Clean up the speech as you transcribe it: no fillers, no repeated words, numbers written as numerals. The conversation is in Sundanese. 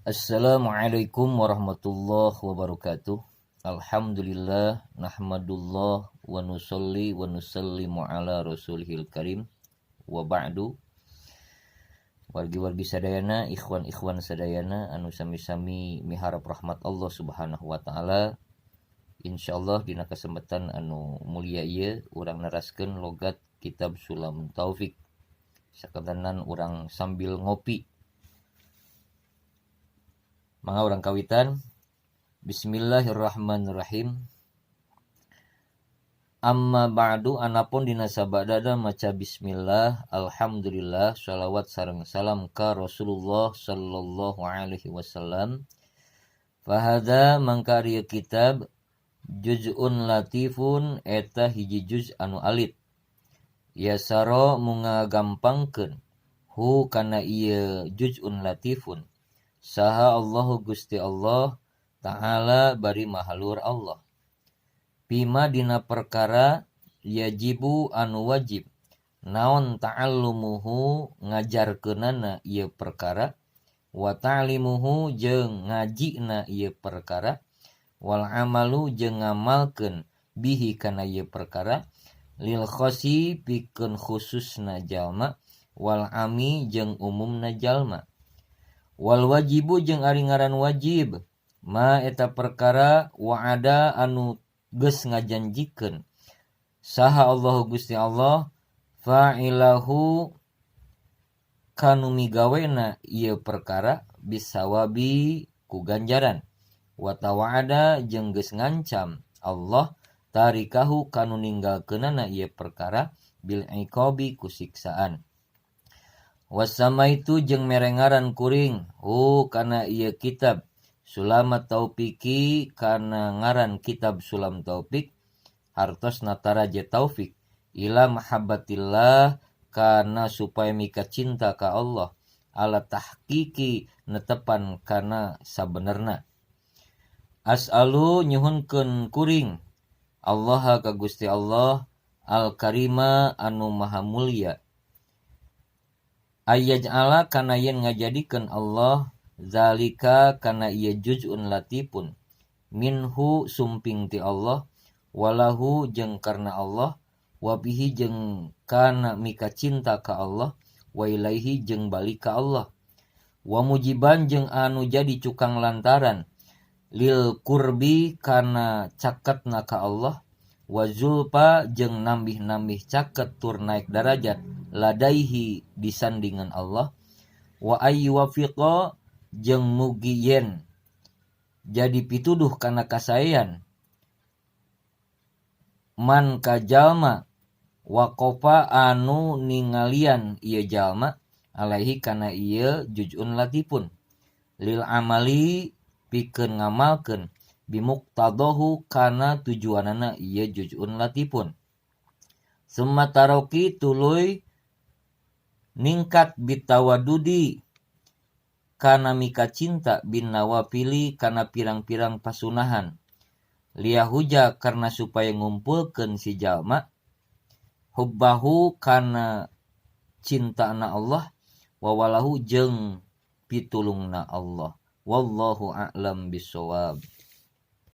Assalamualaikum warahmatullahi wabarakatuh. Alhamdulillah nahmadullah wa nusalli wa nusallimu ala rasulihil karim wa ba'du. Wargi-wargi sadayana, ikhwan-ikhwan sadayana anu sami-sami miharap rahmat Allah Subhanahu wa taala. Insyaallah dina kesempatan anu mulia ieu urang neraskeun logat kitab Sulam Taufik. Sakedanan urang sambil ngopi. Mangga urang kawitan. Bismillahirrahmanirrahim. Amma ba'du, anapun dina sabadana maca bismillah, alhamdulillah, shalawat sareng salam ka Rasulullah sallallahu alaihi wasallam. Fahada mangka ieu kitab juz'un latifun eta hiji juz anu alit. Yasaro munga gampangkeun hu kana ieu juz'un latifun. Saha Allahu Gusti Allah Ta'ala bari mahalur Allah. Bima dina perkara yajibu anu wajib. Naon ta'allumuhu ngajarkeunana ieu perkara. Wa ta'limuhu jeung ngajina ieu perkara. Wal amalu jeung ngamalkeun bihi kana ieu perkara. Lil khosi pikeun khususna jalma. Wal ami jeung umumna jalma. Wal wajibu jeung ari ngaran wajib ma eta perkara wa'ada anu geus ngajanjikeun saha Allahu Gusti Allah fa'ilahu kanu migawena ieu perkara bisawabi ku ganjaran wa tawa'ada jeung geus ngancam Allah tarikahu kanu ninggalkeunana ieu perkara bil iqabi ku siksaan. Wasama itu jeung merengaran kuring kana ieu kitab Sulamat Taufiki kana ngaran kitab Sulam Taufik hartos nataraja taufik ila mahabbatillah kana supaya mika cinta ka Allah ala tahqiqi netepan kana sabenerna. As'alu nyuhunkeun kuring Allah ka Gusti Allah al-karima anu maha mulia ayyaj'ala kana yen ngajadikeun Allah zalika kana ieu juz'un latifun minhu sumping ti Allah walahu jeung karna Allah wa bihi jeung kana mika cinta ka Allah wa ilaihi jeung balik ka Allah wa mujiban jeung anu jadi cukang lantaran lil qurbi kana caketna ka Allah wa zulfa jeung nambih-nambih caket tur naik darajat ladaihi disandingan Allah wa ayyuwafiqa jeung mugi yen jadi pituduh kana kasaean man ka jalma waqafa anu ningalian ieu jalma alaihi kana ieu juz'un latifun lil amali pikeun ngamalkeun bimuqtadahu kana tujuanana ieu juz'un latifun. Summa taroki tuluy ningkat bitawadudi kana mika cinta bin nawafili kana pirang-pirang pasunahan liyahuja karna supaya ngumpulkeun si jalma hubbahu kana cintana Allah wa walahu jeung pitulungna Allah wallahu a'lam bissawab.